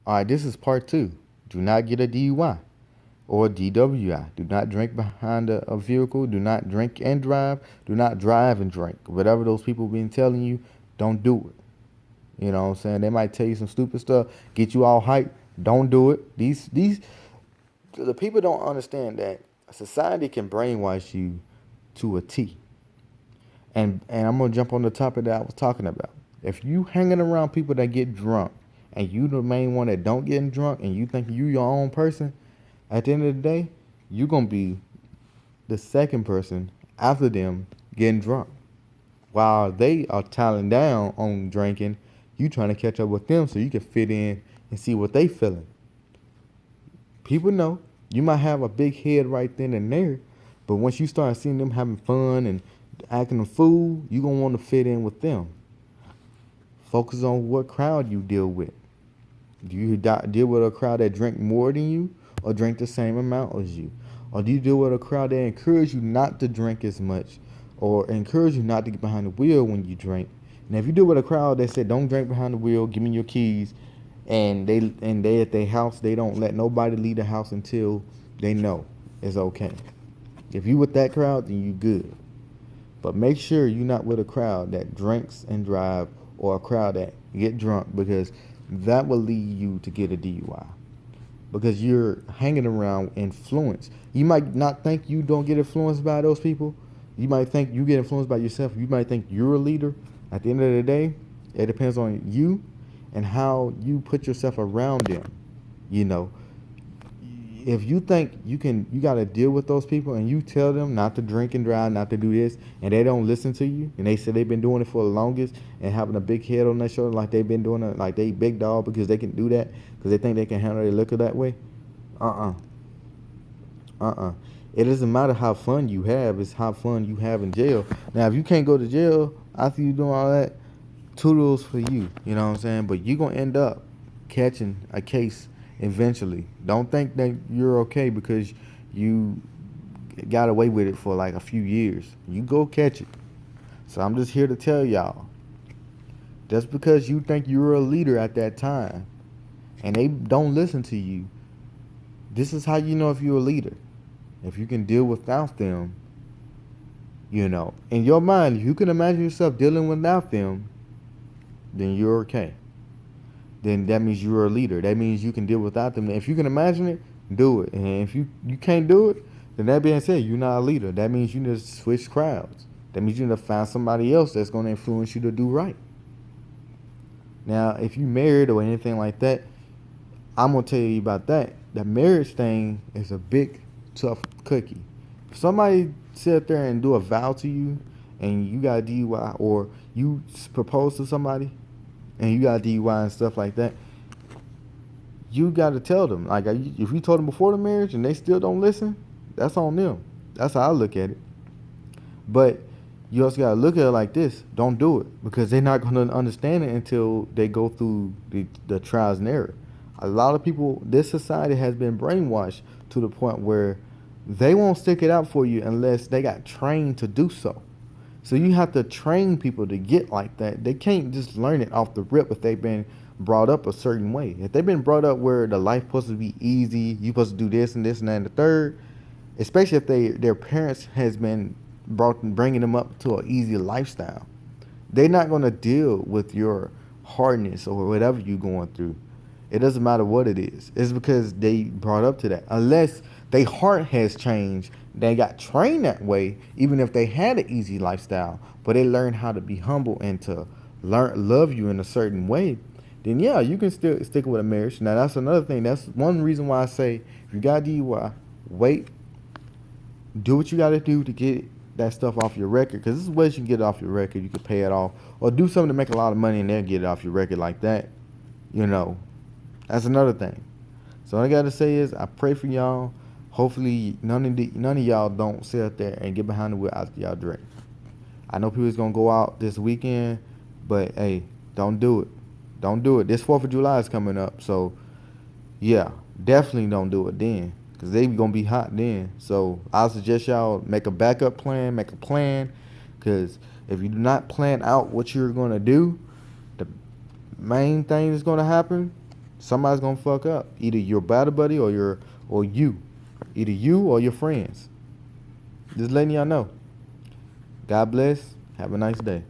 All right, this is part two. Do not get a DUI or DWI. Do not drink behind a vehicle. Do not drink and drive. Do not drive and drink. Whatever those people been telling you, don't do it. You know what I'm saying? They might tell you some stupid stuff, get you all hyped. Don't do it. These the people don't understand that society can brainwash you to a T. And I'm gonna jump on the topic that I was talking about. If you hanging around people that get drunk and you the main one that don't get drunk and you think you your own person, at the end of the day, you gonna be the second person after them getting drunk. While they are tiling down on drinking, you trying to catch up with them so you can fit in and see what they feeling. People know you might have a big head right then and there, but once you start seeing them having fun and acting a fool, you gonna want to fit in with them. Focus on what crowd you deal with. Do you deal with a crowd that drink more than you or drink the same amount as you? Or do you deal with a crowd that encourage you not to drink as much or encourage you not to get behind the wheel when you drink? And if you deal with a crowd that said don't drink behind the wheel, give me your keys, and they at their house, they don't let nobody leave the house until they know it's okay. If you with that crowd, then you good. But make sure you're not with a crowd that drinks and drive or a crowd that get drunk because that will lead you to get a DUI. Because you're hanging around influence. You might not think you don't get influenced by those people. You might think you get influenced by yourself. You might think you're a leader. At the end of the day, it depends on you and how you put yourself around them. You know, if you think you got to deal with those people and you tell them not to drink and drive, not to do this, and they don't listen to you, and they say they've been doing it for the longest and having a big head on their shoulder like they've been doing it, like they big dog because they can do that because they think they can handle their liquor that way. Uh uh. It doesn't matter how fun you have; it's how fun you have in jail. Now, if you can't go to jail after you doing all that, toodles for you. You know what I'm saying? But you're gonna end up catching a case eventually. Don't think that you're okay because you got away with it for like a few years. You go catch it. So I'm just here to tell y'all, just because you think you're a leader at that time and they don't listen to you, this is how you know if you're a leader. If you can deal without them, in your mind, if you can imagine yourself dealing without them, then you're okay. Then that means you're a leader. That means you can deal without them. If you can imagine it, do it. And if you can't do it, then that being said, you're not a leader. That means you need to switch crowds. That means you need to find somebody else that's going to influence you to do right. Now, if you married or anything like that, I'm going to tell you about that. The marriage thing is a big, tough cookie. If somebody sit there and do a vow to you and you got a DUI or you propose to somebody and you got DUI and stuff like that, you got to tell them. Like, if you told them before the marriage and they still don't listen, that's on them. That's how I look at it. But you also got to look at it like this. Don't do it because they're not going to understand it until they go through the trials and error. A lot of people, this society has been brainwashed to the point where they won't stick it out for you unless they got trained to do so. So you have to train people to get like that. They can't just learn it off the rip if they've been brought up a certain way. If they've been brought up where the life supposed to be easy, you supposed to do this and this and that and the third, especially if their parents has been bringing them up to an easy lifestyle, they're not going to deal with your hardness or whatever you're going through. It doesn't matter what it is. It's because they brought up to that. Unless their heart has changed, they got trained that way, even if they had an easy lifestyle, but they learned how to be humble and to love you in a certain way, then yeah, you can still stick with a marriage. Now that's another thing. That's one reason why I say if you got DUI, wait, do what you got to do to get that stuff off your record. Because this is ways you can get it off your record. You can pay it off, or do something to make a lot of money and then get it off your record like that. You know, that's another thing. So all I gotta say is I pray for y'all. Hopefully none of y'all don't sit out there and get behind the wheel after y'all drink. I know people's gonna go out this weekend, but hey, don't do it. Don't do it. This 4th of July is coming up, so yeah, definitely don't do it then, cause they gonna be hot then. So I suggest y'all make a backup plan, make a plan, cause if you do not plan out what you're gonna do, the main thing that's gonna happen, Somebody's gonna fuck up. Either your battle buddy or you. Either you or your friends. Just letting y'all know. God bless. Have a nice day.